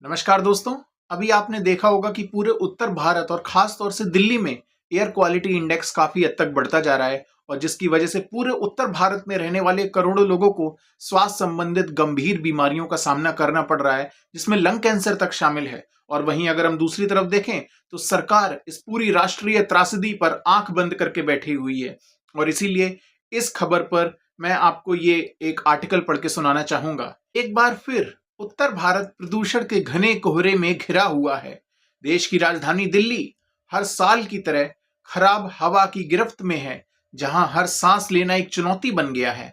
नमस्कार दोस्तों। अभी आपने देखा होगा कि पूरे उत्तर भारत और खास तौर से दिल्ली में एयर क्वालिटी इंडेक्स काफी हद तक बढ़ता जा रहा है और जिसकी वजह से पूरे उत्तर भारत में रहने वाले करोड़ों लोगों को स्वास्थ्य संबंधित गंभीर बीमारियों का सामना करना पड़ रहा है, जिसमें लंग कैंसर तक शामिल है। और वहीं अगर हम दूसरी तरफ देखें तो सरकार इस पूरी राष्ट्रीय त्रासदी पर आंख बंद करके बैठी हुई है। और इसीलिए इस खबर पर मैं आपको ये एक आर्टिकल पढ़ के सुनाना चाहूंगा। एक बार फिर उत्तर भारत प्रदूषण के घने कोहरे में घिरा हुआ है। देश की राजधानी दिल्ली हर साल की तरह खराब हवा की गिरफ्त में है, जहां हर सांस लेना एक चुनौती बन गया है।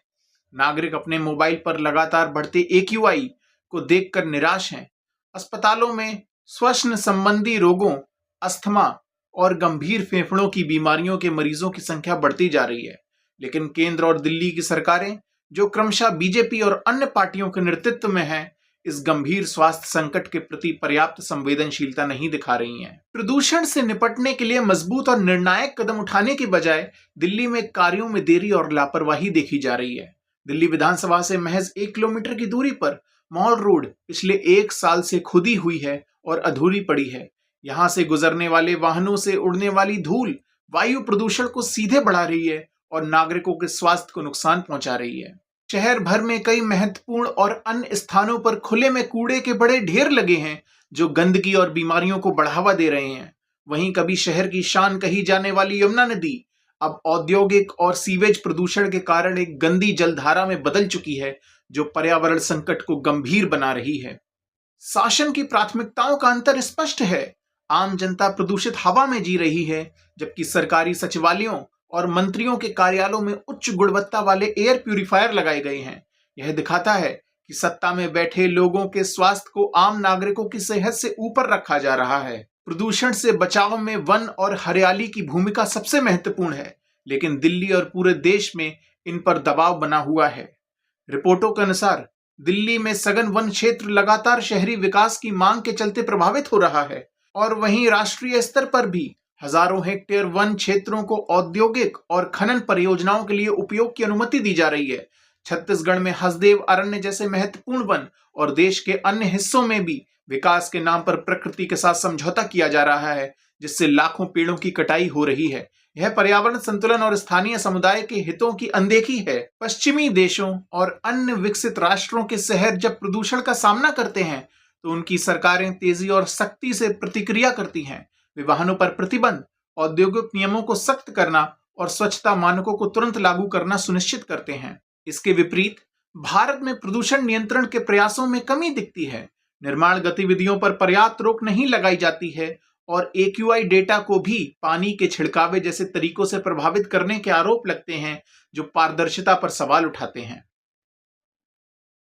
नागरिक अपने मोबाइल पर लगातार बढ़ते एक्यूआई को देखकर निराश हैं। अस्पतालों में श्वसन संबंधी रोगों, अस्थमा और गंभीर फेफड़ों की बीमारियों के मरीजों की संख्या बढ़ती जा रही है। लेकिन केंद्र और दिल्ली की सरकारें, जो क्रमशः बीजेपी और अन्य पार्टियों के नेतृत्व में हैं, इस गंभीर स्वास्थ्य संकट के प्रति पर्याप्त संवेदनशीलता नहीं दिखा रही हैं। प्रदूषण से निपटने के लिए मजबूत और निर्णायक कदम उठाने के बजाय दिल्ली में कार्यों में देरी और लापरवाही देखी जा रही है। दिल्ली विधानसभा से महज 1 किलोमीटर की दूरी पर मॉल रोड पिछले 1 साल से खुदी हुई है और अधूरी पड़ी है। यहाँ से गुजरने वाले वाहनों से उड़ने वाली धूल वायु प्रदूषण को सीधे बढ़ा रही है और नागरिकों के स्वास्थ्य को नुकसान पहुंचा रही है। शहर भर में कई महत्वपूर्ण और अन्य स्थानों पर खुले में कूड़े के बड़े ढेर लगे हैं, जो गंदगी और बीमारियों को बढ़ावा दे रहे हैं। वहीं कभी शहर की शान कही जाने वाली यमुना नदी अब औद्योगिक और सीवेज प्रदूषण के कारण एक गंदी जलधारा में बदल चुकी है, जो पर्यावरण संकट को गंभीर बना रही है। शासन की प्राथमिकताओं का अंतर स्पष्ट है। आम जनता प्रदूषित हवा में जी रही है, जबकि सरकारी सचिवालयों और मंत्रियों के कार्यालयों में उच्च गुणवत्ता वाले एयर प्यूरिफायर लगाए गए हैं। यह दिखाता है कि सत्ता में बैठे लोगों के स्वास्थ्य को आम नागरिकों की सेहत से ऊपर रखा जा रहा है। प्रदूषण से बचाव में वन और हरियाली की भूमिका सबसे महत्वपूर्ण है, लेकिन दिल्ली और पूरे देश में इन पर दबाव बना हुआ है। रिपोर्टों के अनुसार दिल्ली में सघन वन क्षेत्र लगातार शहरी विकास की मांग के चलते प्रभावित हो रहा है और वहीं राष्ट्रीय स्तर पर भी हजारों हेक्टेयर वन क्षेत्रों को औद्योगिक और खनन परियोजनाओं के लिए उपयोग की अनुमति दी जा रही है। छत्तीसगढ़ में हसदेव अरण्य जैसे महत्वपूर्ण वन और देश के अन्य हिस्सों में भी विकास के नाम पर प्रकृति के साथ समझौता किया जा रहा है, जिससे लाखों पेड़ों की कटाई हो रही है। यह पर्यावरण संतुलन और स्थानीय समुदाय के हितों की अनदेखी है। पश्चिमी देशों और अन्य विकसित राष्ट्रों के शहर जब प्रदूषण का सामना करते हैं तो उनकी सरकारें तेजी और सख्ती से प्रतिक्रिया करती हैं। वे वाहनों पर प्रतिबंध, औद्योगिक नियमों को सख्त करना और स्वच्छता मानकों को तुरंत लागू करना सुनिश्चित करते हैं। इसके विपरीत भारत में प्रदूषण नियंत्रण के प्रयासों में कमी दिखती है। निर्माण गतिविधियों पर पर्याप्त रोक नहीं लगाई जाती है और एक्यूआई डेटा को भी पानी के छिड़कावे जैसे तरीकों से प्रभावित करने के आरोप लगते हैं, जो पारदर्शिता पर सवाल उठाते हैं।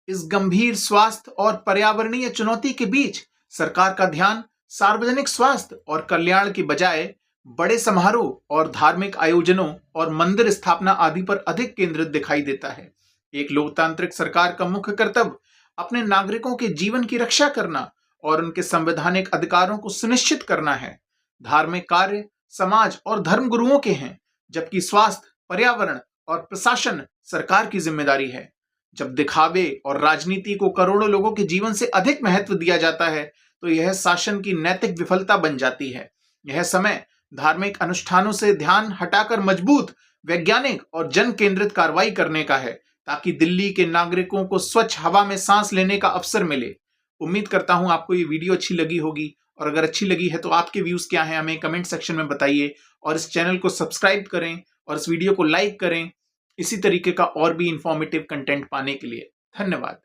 इस गंभीर स्वास्थ्य और पर्यावरणीय चुनौती के बीच सरकार का ध्यान सार्वजनिक स्वास्थ्य और कल्याण की बजाय बड़े समारोह और धार्मिक आयोजनों और मंदिर स्थापना आदि पर अधिक केंद्रित दिखाई देता है। एक लोकतांत्रिक सरकार का मुख्य कर्तव्य अपने नागरिकों के जीवन की रक्षा करना और उनके संवैधानिक अधिकारों को सुनिश्चित करना है। धार्मिक कार्य समाज और धर्म गुरुओं के हैं, जबकि स्वास्थ्य, पर्यावरण और प्रशासन सरकार की जिम्मेदारी है। जब दिखावे और राजनीति को करोड़ों लोगों के जीवन से अधिक महत्व दिया जाता है तो यह शासन की नैतिक विफलता बन जाती है। यह समय धार्मिक अनुष्ठानों से ध्यान हटाकर मजबूत, वैज्ञानिक और जन केंद्रित कार्रवाई करने का है, ताकि दिल्ली के नागरिकों को स्वच्छ हवा में सांस लेने का अवसर मिले। उम्मीद करता हूं आपको ये वीडियो अच्छी लगी होगी और अगर अच्छी लगी है तो आपके व्यूज क्या हैं हमें कमेंट सेक्शन में बताइए और इस चैनल को सब्सक्राइब करें और इस वीडियो को लाइक करें इसी तरीके का और भी इंफॉर्मेटिव कंटेंट पाने के लिए। धन्यवाद।